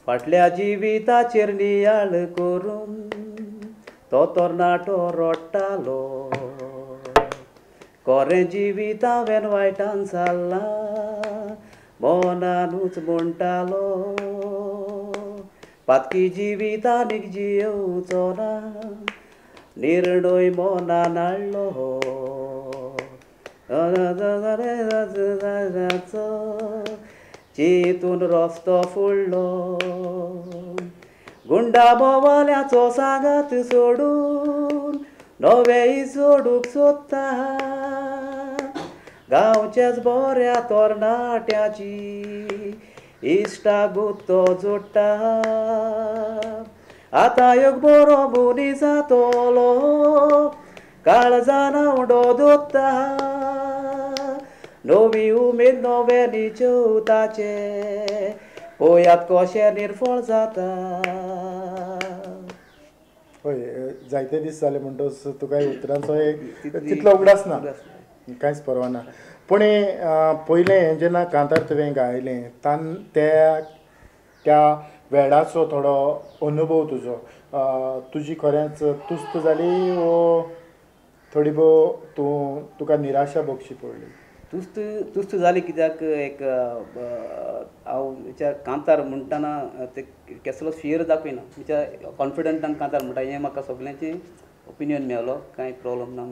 फाटल्या जिविताचेर नियाळ करून तो तरणाटो रडटालो खरें जिवीत हांवें वायटान सारलां मोनानूच म्हणटालो पातकी जिवीत आनीक जियेवचो ना निर्णय मोनान हाडलो चिंतून रस्तो फुडलो गुंडा बोवाल्याचो सांगात सोडून नवें सोडूंक सोदता गांवच्याच बऱ्या तरणाट्याची इश्टा गुत्तो जोडटा आतां एक बरो मुनीस जातलो काळजान उडो दोत्ता नवी उमेद नवे निचवताचे पळयात कशें निर्फळ जाता. हय जायते दीस जाले म्हणटच तुका उतरांचो तितलो उगडास ना कांयच परवा ना पूण पयलें जेन्ना कांतार तुवें गायलें त्या वेळाचो थोडो अनुभव तुजो तुजी खरेंच तुस्त जाली वो थोडी भोव तुका निराशा भोगची पडली. तुस्त जाली कित्याक एक हांव कांतार म्हणटाना ते कसलो फियर दाखयना कॉन्फिडंटान कांतार म्हणटा हें म्हाका सगळ्यांचें ओपिनियन मेळ्ळो कांय प्रॉब्लम ना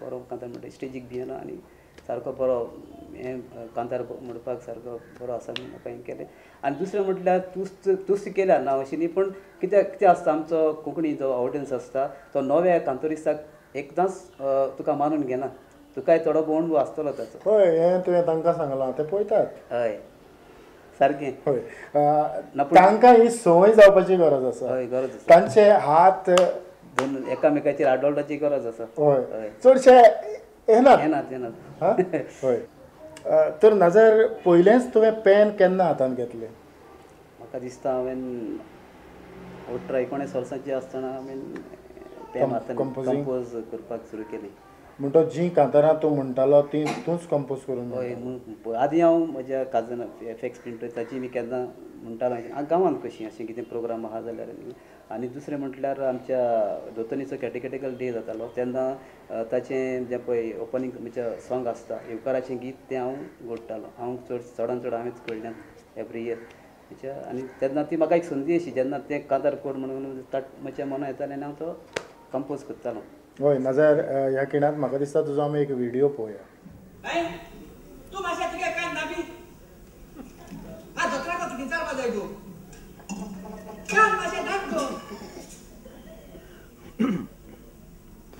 बरो कांतार म्हणटा स्टेजीक भियेना आनी सारको बरो हें कांतार म्हणपाक सारको बरो आसा म्हूण म्हाका हें केलें. आनी दुसरें म्हटल्यार तुस्त केल्या ना अशें न्ही पूण कितें आसता आमचो कोंकणी जो ऑडियन्स आसता तो नव्या कांतोरिस्ताक एकदांच तुका मानून घेना तुकाय थोडो अणभव आसतलो ताचो. हय हें तुवें तांकां सांगलां ते पळयतात. हय सारकें. हय तांकां ही संवय जावपाची गरज आसा. हय गरज आसा. तांचे हात दोन एकामेकाचेर आडोळपाची गरज आसा. हय चडशे येनात. हय तर नाजार पयलेंच तुवें पेन केन्ना हातान घेतलें? म्हाका दिसता हांवें 18-19 वर्सांची आसतना हांवें पेन हातान कंपोज करपाक सुरू केली. म्हणटो जी कांतारां तूं म्हणटालो ती तूंच कंपोज करून? हय आदीं हांव म्हज्या काजन एफएक्स प्रिंटर ताची मी केन्ना म्हणटालो गांवांत कशीं अशें कितें प्रोग्राम आहा जाल्यार. आनी दुसरें म्हटल्यार आमच्या दोतोनीचो कॅटेगरिकल डे जातालो तेन्ना ताचें जें पळय ओपनींग म्हणजे सॉंग आसता येवकाराचें गीत तें हांव घडटालो. हांव चडान चड हांवेंच घडल्यां एवरी इयर आनी तेन्ना ती म्हाका एक संदी अशी जेन्ना तें कांतार कोर म्हणून म्हज्या मना येतालें आनी हांव तो कंपोज करतालो. हय नाजाल्यार ह्या खिणांत म्हाका दिसता तुजो आमी एक व्हिडियो पळोवया. तूं मातशें तुगे कान दाबी आ दोतोराक कितें विचारपा जाय तूं कान मातशें दाब तूं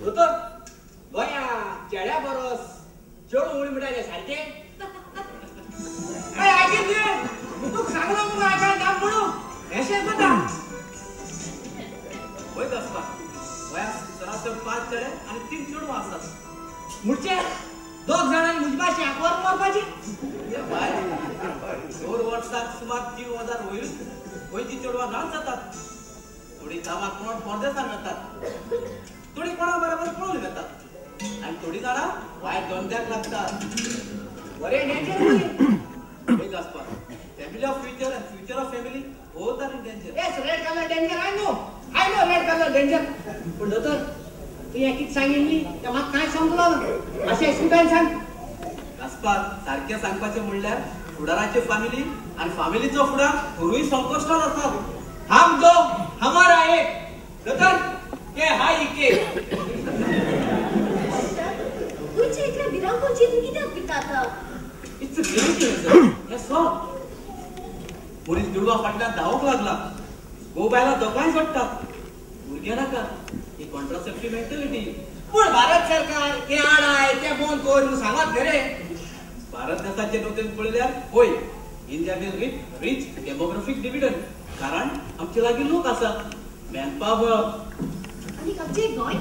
दोतोर गोंया चेड्या बरोस चेडूं उणी म्हणटालें सारकें अय आगे तुवें तुका सांगलो मुगो कान दाब म्हणून हेशें कोता वयत आसता गोंया सरासर 5 चेडे आनी 3 चेडूं आसात म्हणचे 2 जाणांनी म्हजी भाशेक वर मारपाची 2 वर्सांक सुमार 3000 गोंयची चेडवां नाच जातात. थोडी गांवांत कोण परदेसान वतात थोडी कोणा बरोबर पळोवन घेतात आनी थोडी जाणां वायट धंद्याक लागतात. बरें डेंजर वयत आसपाक फॅमिली ऑफ फ्युचर आनी future of family both are in danger. S read colour danger I know red colour danger. पूण दोतोर तू हें कितें सांगिल्ली तें म्हाका कांय समजलो ना अशें स्टुडंट सांग. आसपाक सारकें सांगपाचें म्हणल्यार फुडाराची फॅमिली आनी फॅमिलीचो फुडार खरूय संकश्टान आसा. हम दो हमारा एक दोतोर के हाय के तुझे इतल्या भिरांकोची तू कित्याक पिकाता? इट्स अ रियलिटी हें सो पोलीस दुडवा फाटल्यान धांवूंक लागला मोबायला दोगांय जोडटात भुरगे नाका ही कॉन्ट्रासेप्टिव्ह मेंटॅलिटी. पूण भारत सरकार हें हाडाय तें बंद कर म्हूण सांगात रे. भारत देशाचे नोंदणी पळयल्यार होय इंडिया विल रीच डेमोग्राफीक डिविडंड कारण आमचे लागीं लोक आसा मॅन पॉवर आनी आमचे Goem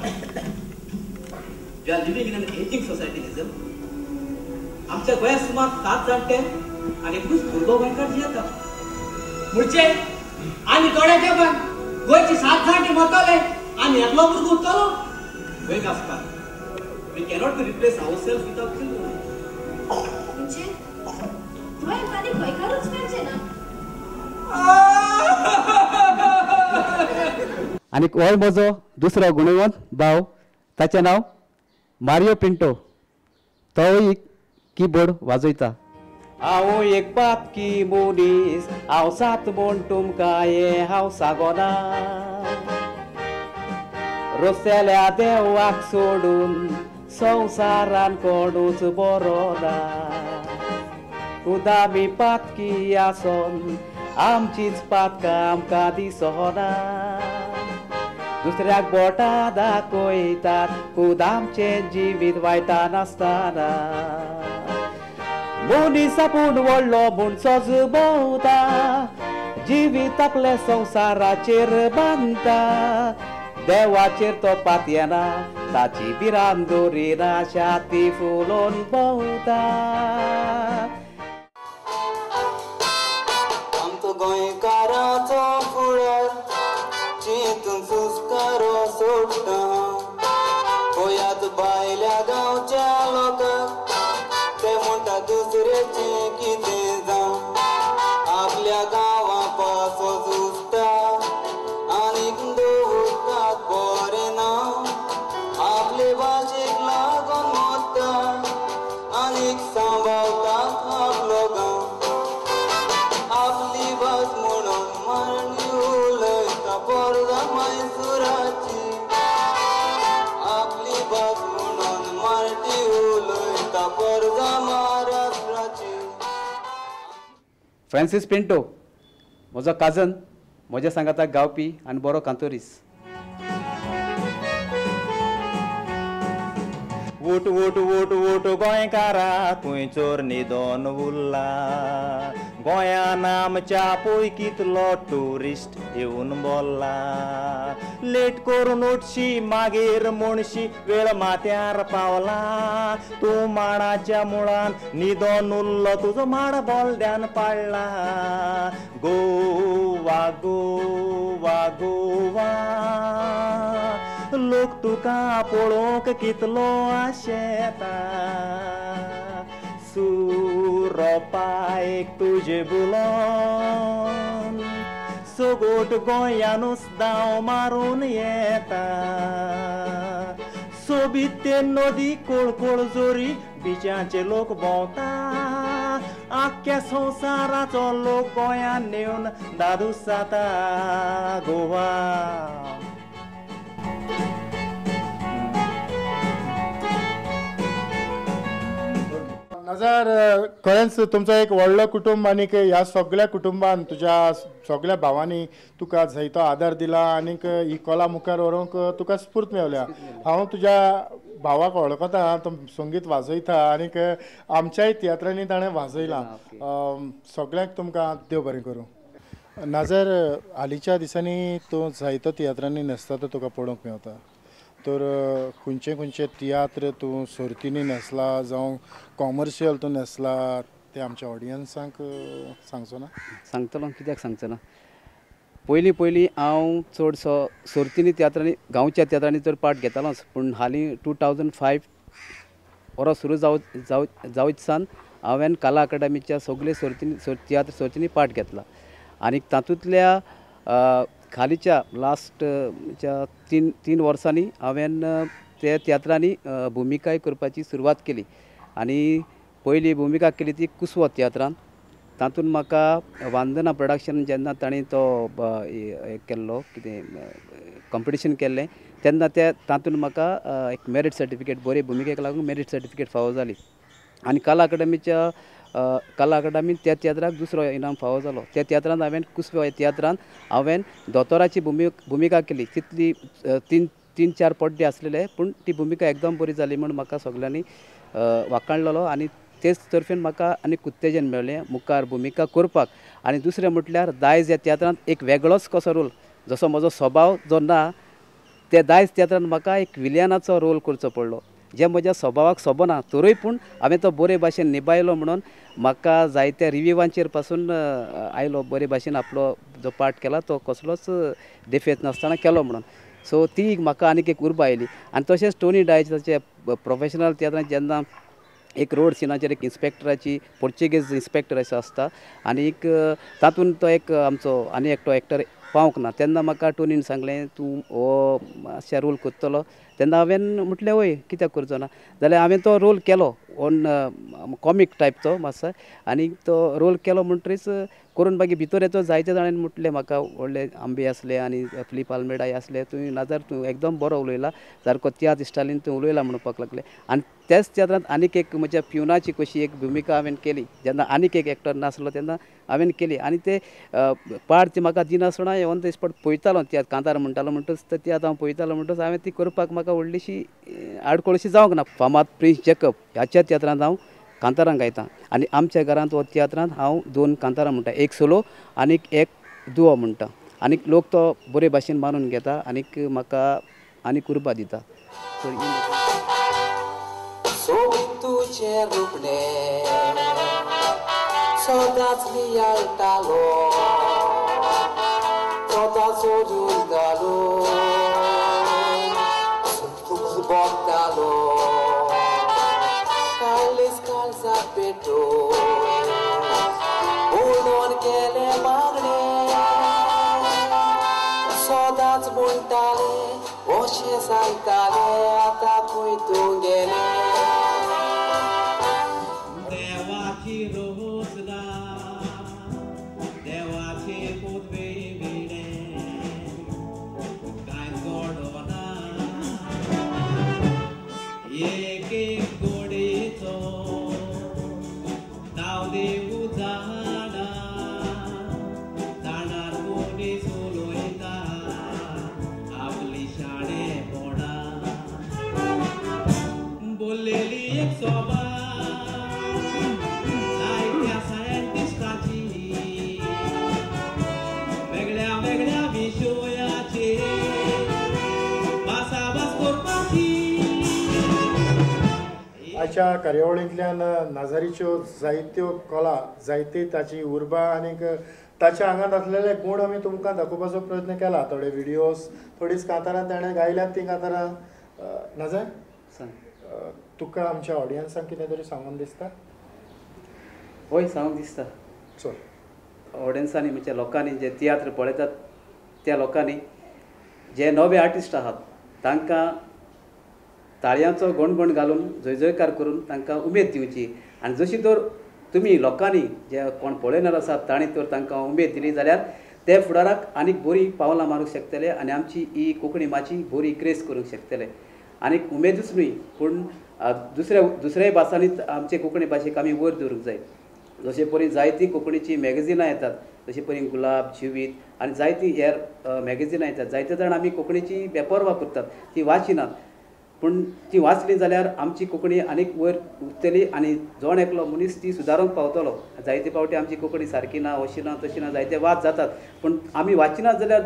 we are living in an ageing society. आमच्या गोंयांत सुमार 7 जाणटे आनी एकूच भुरगो गोंयकार जियेता म्हणचे आनी थोड्या तेंपान गोंयची 7 जाणटे मरतले आनी एकलो भुरगो उरतलो. गोंय आसपाक we cannot be replace ourself without children. म्हणजे गोंयांत आनी गोंयकारूच मेळचे ना? आनी हो म्हजो दुसरो गुणवंत भाव, ताचें नांव मारियो पिंटो, तोय कीबोर्ड वाजयता. हांव एक बापकी मनीस, हांव सात म्हूण तुमकां हांव सांगना. रस्त्याल्या देवाक सोडून संवसारान कोणूच बरो ना. खुदा मी पातकी आसोन आमचीच पातकां आमकां दिसना. दुसऱ्याक बोटां दाखयतात खुद आमचें जिवीत वायटान आसतना. मनीस आपूण व्हडलो म्हूण सजभोवता, जिवीत आपले संवसाराचेर बांदता. देवाचेर तो पातयेना, ताची भिरांत दवरिना, छाती फुलोवन भोंवता. आमचो गोंयकाराचो फुडार चिंतून सुस्कारो सोडटा. गोंयांत भायल्या गांवच्या लोकांक ते म्हणटा दुसऱ्याचें कितें जावं. आपल्या गांवा पासो झुजता आनीक दवरतात बरें नांव. आपले भाशेक लागून मरता आनीक सांबाळतात आपलो गांव. आपली भास म्हणून मारणी उलयता पर्दा मैसुराची. आपली भास म्हणून मारटी उलयता पर्दा महाराष्ट्राची. फ्रांसीस पिंटो म्हजो काजन, म्हज्या सांगाताक गावपी आनी बरो कांतोरीस. वोट वोट वोट वोट गोंयकारा, खंयचोर न्हिदोन उरला. गोंयान आमच्या पयकीतलो ट्युरिस्ट येवन बोल्ला. लेट करून उठशी मागीर म्हणशी वेळ माथ्यार पावला. तूं माडाच्या मुळान न्हिदोन उरलो, तुजो माड बोलद्यान पाडला. गोवा गोवा गोवा, लोक तुका पळोवंक कितलो आशेता. सुरोपायक तुजे बुलोन सोगोट गोंयानूच दाव मारून येता. सोबीत ते नदी कोळकोळ जोरी बिचांचे लोक भोंवता. आख्या संवसाराचो लोक गोंयान येवन दादूस जाता. गोवा नजर, खरेंच तुमचो एक व्हडलो कुटुंब आनीक ह्या सगळ्या कुटुंबान तुज्या सगळ्या भावांनी तुका जायतो आदार दिला आनीक ही कला मुखार व्हरूंक तुका स्फूर्त मेवल्या. हांव तुज्या भावाक वळखता, तो संगीत वाजयता आनीक आमच्याय तियात्रांनी ताणें वाजयलां. सगळ्यांक तुमकां देव बरें करूं. नजर, हालींच्या दिसांनी तूं जायतो तियात्रांनी न्हेसता तो तुका पळोवंक मेवता. तर खंयचे खंयचे तियात्र तूं सर्तींनी न्हेसला जावं कॉमर्शियल तूं न्हेसला ते आमच्या ऑडियन्सांक सांगचो ना? सांगतलो, कित्याक सांगचो ना. पयलीं हांव चडसो सर्तींनी तियात्रांनी, गांवच्या तियात्रांनी तर पार्ट घेतालोच. पूण हालीं 2005 वरो सुरू जावचे सान हांवें कला अकादमीच्या सगळे तियात्र सर्तींनी पार्ट घेतला. आनी तातूंतल्या खालीच्या लास्टच्या तीन वर्सांनी हांवें त्या तियात्रांनी भुमिकाय करपाची सुरवात केली. आनी पयली भुमिका केली ती कुसवो तियात्रान. तातूंत म्हाका वांदना प्रोडक्शन जेन्ना ताणें तो केल्लो, कितें कॉम्पिटिशन केल्लें, तेन्ना तातूंत म्हाका एक मेरीट सर्टिफिकेट, बरे भुमिकेक लागून मेरीट सर्टिफिकेट फावो जाली. आनी कला अकादमीन त्या तियात्राक दुसरो इनाम फावो जालो. त्या तियात्रांत हांवें कुसव्या तियात्रांत हांवें दोतोराची भुमिका केली. तितली 3-4 पड्डे आसलेले, पूण ती भुमिका एकदम बरी जाली म्हूण म्हाका सगळ्यांनी वाखाणलेलो. आनी तेच तर्फेन म्हाका आनीक उत्तेजन मेळ्ळें मुखार भुमिका करपाक. आनी दुसरें म्हटल्यार दायज ह्या तियात्रांत एक वेगळोच कसो रोल, जसो म्हजो स्वभाव जो ना, त्या दायज तियात्रांत म्हाका एक विलियनाचो रोल करचो पडलो, जे म्हज्या स्वभावाक सोबना. तरूय पूण हांवें तो बरे भाशेन निभायलो म्हणून म्हाका जायत्या रिव्यूवांचेर पासून आयलो, बरे भाशेन आपलो जो पार्ट केला तो कसलोच देफेत नासतना केलो म्हणून. सो ती म्हाका आनीक एक उर्बा आयली. आनी तशेंच टोनी डायचाचे प्रोफेशनल तियात्रांत जेन्ना एक रोड सिनाचेर एक इन्स्पेक्टराची, पोर्चुगीज इन्स्पेक्टर असो आसता, आनीक तातूंत तो एक आमचो आनी एकटो एक्टर पावूंक ना तेन्ना म्हाका टोनीन सांगलें तूं हो मातशें रोल करतलो तेन्ना हांवें म्हटलें वय कित्याक करचो ना जाल्यार हांवें तो रोल केलो ऑन कॉमीक टायपचो मातसो आनी तो रोल केलो म्हणटरीच करून मागीर भितर येतो जायते जाणांनी म्हटलें म्हाका व्हडले आंबे आसले आनी फिलीप आल्मेडाय आसले तुवें नाजार तूं एकदम बरो उलयला सारको त्याच स्टायलीन तूं उलयला म्हणपाक लागलें आनी त्याच थिएटरांत आनीक एक म्हज्या प्युनाची कशी एक भुमिका हांवें केली जेन्ना आनीक एक एक्टर नासलो तेन्ना हांवें केली आनी ते पाड ती म्हाका दिनासतना ऑन द स्पॉट पळयतालो त्या कांतार म्हणटालो म्हणटच ती आतां हांव पळयतालो म्हणटच हांवें ती करपाक म्हाका व्हडलीशी आडखळशी जावंक ना फामाद प्रिन्स जॅकब ह्याच्या तियात्रांत हांव कांतारां गायतां आनी आमच्या घरांत हो तियात्रांत हांव 2 कांतारां म्हणटा एक सोलो आनीक एक दुओ म्हणटा आनीक लोक तो बरे भाशेन मानून घेता आनीक म्हाका आनीक उर्बा दिता तुझे रूपणे सदांच लियाळटालो स्वता सोडून घालो भोगतालो काळीस काळजाक पेटो उडोवन केले मागणे सदांच म्हणटाले अशें सांगताले आतां खंय तूं गेले देवाची रोजना देवाचे पोतवे विणे काय सोडोना एक एक गोडेचो नाव देऊ जाणा जाणार कोणी सोलोयता आपली शाणेपणा बोललेली एक सोबा जायत्या सायंटिस्टाची वेगळ्या वेगळ्या विशयाचे भासाभास करपाची आयच्या कार्यावळींतल्यान नाजारीच्यो जायत्यो कला जायती ताची उर्बा आनीक ताच्या आंगांत आसलेले गूण आमी तुमकां दाखोवपाचो प्रयत्न केला थोडे व्हिडियोज थोडीच कांतारां ताणें गायल्यात ती कांतारां नाजा तुका आमच्या ऑडियन्सांक कितें तरी सांगून दिसता हय सांगूंक दिसता चल ऑडियन्सांनी म्हणजे लोकांनी जे तियात्र पळयतात त्या लोकांनी जे नवे आर्टिस्ट आहात तांकां ताळयांचो गणगण घालून जयजयकार करून तांकां उमेद दिवची आनी जशी तर तुमी लोकांनी जे कोण पळयणार आसात तांणी तर तांकां उमेद दिली जाल्यार ते फुडाराक आनीक बरी पावलां मारूंक शकतले आनी आमची ही कोंकणी माची बरी क्रेज करूंक शकतले आनीक उमेदूच न्हय पूण दुसऱ्याय भासांनी आमचे कोंकणी भाशेक आमी वयर दवरूंक जाय जशे परी जायतीं कोंकणीची मॅगझिनां येतात जशे परी गुलाब जिवीत आनी जायतीं हेर मॅगझिनां येतात जायते जाण आमी कोंकणीची बेपर्वा करतात ती वाचिनात पूण ती वाचली जाल्यार आमची कोंकणी आनीक वयर उरतली आनी जोण एकलो मनीस ती सुदारूंक पावतलो जायते फावटी आमची कोंकणी सारकी ना अशी ना तशी ना जायते वाद जातात पूण आमी वाचिनात जाल्यार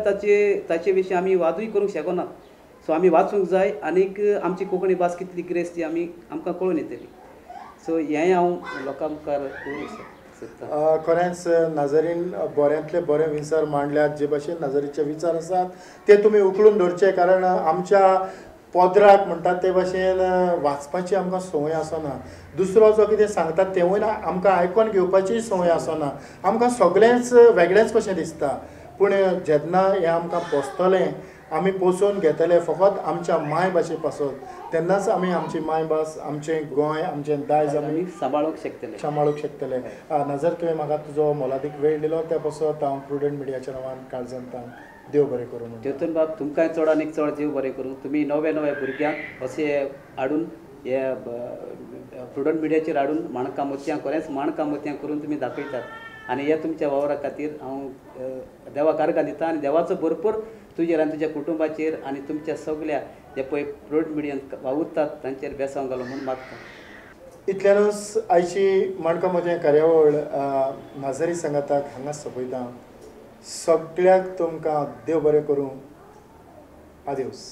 ताचे विशीं आमी वादूय करूंक शकनात सो आमी वाचूंक जाय आनीक आमची कोंकणी भास कितली गिरेस्त ती आमकां कळून येतली सो हें हांव लोकां मुखार दवरूंक सोदतां खरेंच नाजरीन बऱ्यांतले बरे विचार मांडल्यात जे भाशेन नाजरीचे विचार आसात ते तुमी उखलून दवरचे कारण आमच्या पोदराक म्हणटात ते भाशेन वाचपाची आमकां संवय आसना दुसरो जो कितें सांगतात तेवूय आमकां आयकून घेवपाची संवय आसना आमकां सगळेंच वेगळेंच कशें दिसता पूण जेन्ना हें आमकां पोसतलें आमी पोसून घेतले फकत आमच्या माय भाशे पासून तेन्नाच आमी आमची मायभास आमचें गोंय आमचें दायज आमी सांबाळूंक शकतले नजर तुवें म्हाका तुजो मोलादीक वेळ दिलो त्या पासत हांव प्रुडंट मिडियाच्या नांवान काळजांतां देव बरें करूं देवतन बाब तुमकांय चड आनीक चड देव बरें करूं तुमी नवे नवे भुरग्यांक अशें हाडून हे प्रुडंट मिडियाचेर हाडून माणकां मोतयां खरेंच माणकां मोतयां करून तुमी दाखयतात आनी हे तुमच्या वावरा खातीर हांव देवाक आर्गां दितां आनी देवाचो भरपूर तुजेर आनी तुज्या कुटुंबाचेर आनी तुमच्या सगळ्या जे पळय प्रुडंट मिडियान वावुरतात तांचेर बेसांव घालो म्हणून मागता इतल्यानूच आयची माणकां मोतयां कार्यावळ नाजरी संगाताक हांगा सोंपयता सगळ्याक तुमकां देव बरें करूं आदिवस